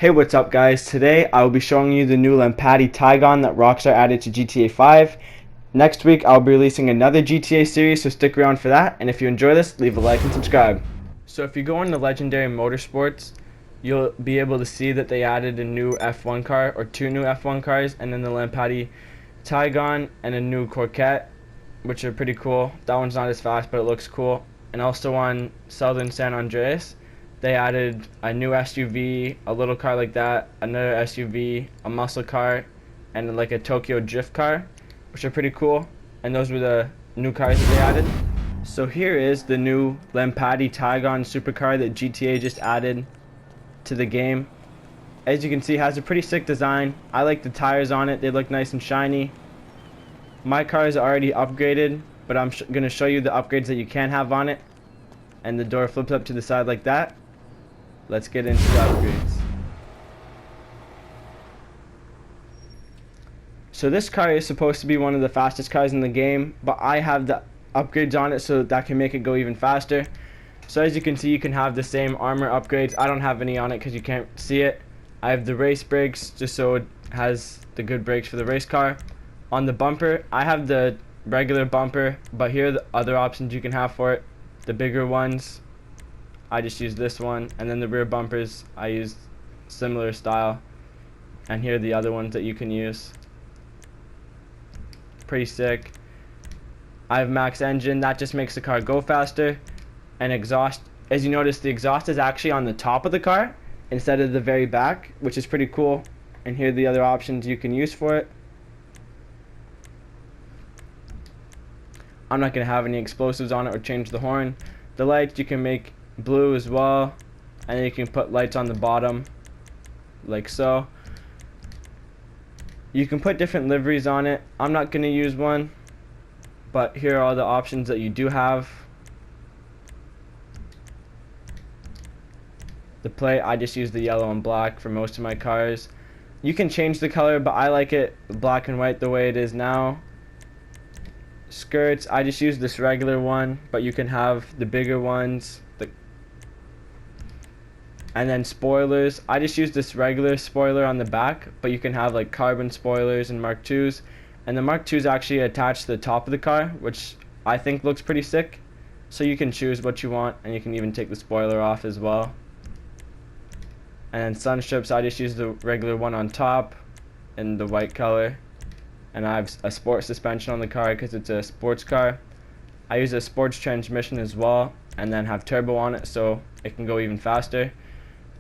Hey, what's up guys? Today I will be showing you the new Lampati Tigon that Rockstar added to GTA 5. Next week I'll be releasing another GTA series, so stick around for that, and if you enjoy this, leave a like and subscribe. So if you go into Legendary Motorsports, you'll be able to see that they added a new F1 car, or two new F1 cars, and then the Lampati Tigon and a new Corvette, which are pretty cool. That one's not as fast, but it looks cool. And also on Southern San Andreas, they added a new SUV, a little car like that, another SUV, a muscle car, and like a Tokyo drift car, which are pretty cool. And those were the new cars that they added. So here is the new Lampati Tigon supercar that GTA just added to the game. As you can see, it has a pretty sick design. I like the tires on it. They look nice and shiny. My car is already upgraded, but I'm going to show you the upgrades that you can have on it. And the door flips up to the side like that. Let's get into the upgrades. So this car is supposed to be one of the fastest cars in the game, but I have the upgrades on it so that can make it go even faster. So as you can see, you can have the same armor upgrades. I don't have any on it because you can't see it. I have the race brakes just so it has the good brakes for the race car. On the bumper, I have the regular bumper, but here are the other options you can have for it. The bigger ones, I just use this one, and then the rear bumpers, I use similar style. And here are the other ones that you can use. Pretty sick. I have max engine, that just makes the car go faster. And exhaust, as you notice, the exhaust is actually on the top of the car instead of the very back, which is pretty cool. And here are the other options you can use for it. I'm not going to have any explosives on it or change the horn. The lights you can make blue as well, and then you can put lights on the bottom like so. You can put different liveries on it. I'm not going to use one, but here are all the options that you do have. The plate, I just use the yellow and black for most of my cars. You can change the color, but I like it black and white the way it is now. Skirts, I just use this regular one, but you can have the bigger ones. And then spoilers, I just use this regular spoiler on the back, but you can have like carbon spoilers and Mark IIs. And the Mark IIs actually attach to the top of the car, which I think looks pretty sick. So you can choose what you want, and you can even take the spoiler off as well. And then sun strips, I just use the regular one on top in the white color. And I have a sport suspension on the car because it's a sports car. I use a sports transmission as well, and then have turbo on it so it can go even faster.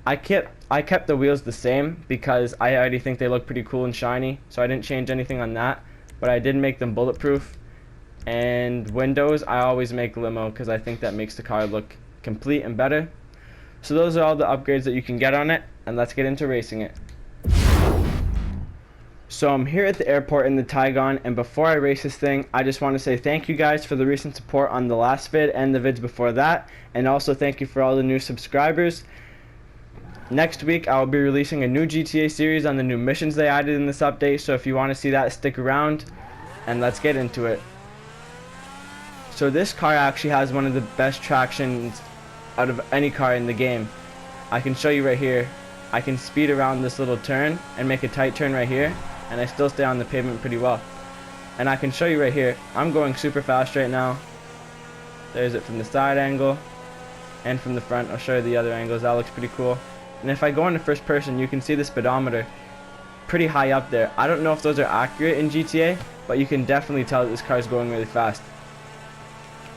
I kept the wheels the same because I already think they look pretty cool and shiny, so I didn't change anything on that. But I did make them bulletproof. And windows, I always make limo because I think that makes the car look complete and better. So those are all the upgrades that you can get on it, and let's get into racing it. So I'm here at the airport in the Tigon, and before I race this thing, I just want to say thank you guys for the recent support on the last vid and the vids before that, and also thank you for all the new subscribers. Next week I will be releasing a new GTA series on the new missions they added in this update, so if you want to see that, stick around, and let's get into it. So this car actually has one of the best tractions out of any car in the game. I can show you right here. I can speed around this little turn and make a tight turn right here, and I still stay on the pavement pretty well. And I can show you right here, I'm going super fast right now. There's it from the side angle and from the front. I'll show you the other angles. That looks pretty cool. And if I go into first person, you can see the speedometer pretty high up there. I don't know if those are accurate in GTA, but you can definitely tell that this car is going really fast.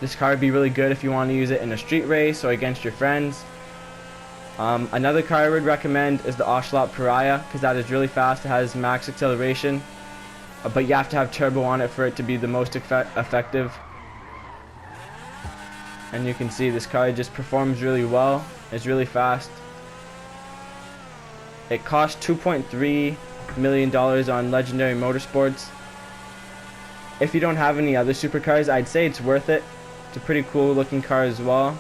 This car would be really good if you want to use it in a street race or against your friends. Another car I would recommend is the Ocelot Pariah, because that is really fast. It has max acceleration, but you have to have turbo on it for it to be the most effective. And you can see this car just performs really well. It's really fast. It costs $2.3 million on Legendary Motorsports. If you don't have any other supercars, I'd say it's worth it. It's a pretty cool looking car as well.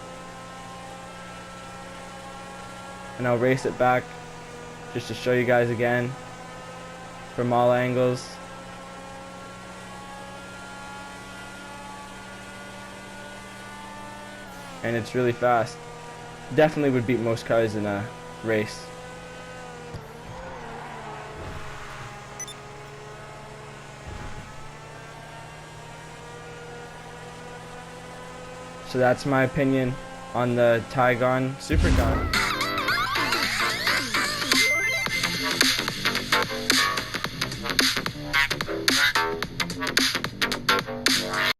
And I'll race it back just to show you guys again from all angles. And it's really fast. Definitely would beat most cars in a race. So that's my opinion on the Tigon Supercar.